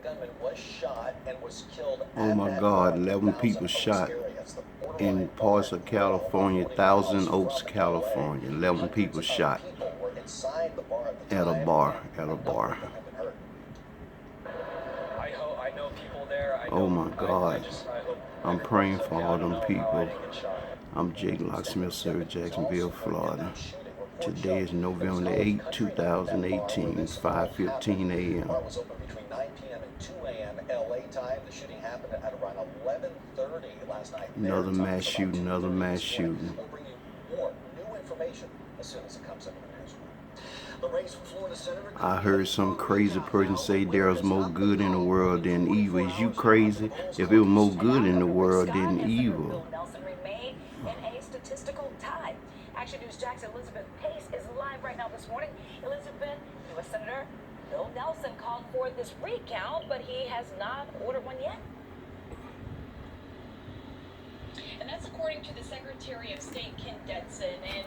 gunman was shot and was killed. Oh my God, 11 people shot in parts of California, Thousand Oaks, California. 11 people shot at a bar. I know people there. Oh my God. I'm praying for all them people. I'm Jake, Locksmith, Services.Jacksonville, Florida. Today is November 8, 2018, 5:15 a.m. Was open between 9 p.m. and 2 a.m. LA time. The shooting happened at around 11:30 last night. Another mass shooting. We'll bring you more new information as soon as it comes into the newsroom. The race for Florida Senator. I heard some crazy person say there's more good in the world than evil. Is you crazy? If it was more good in the world than evil. In a statistical tie. Action News Jackson Elizabeth Pace is live right now this morning. Elizabeth, U.S. Senator Bill Nelson called for this recount, but he has not ordered one yet. And that's according to the Secretary of State, Ken Detson. And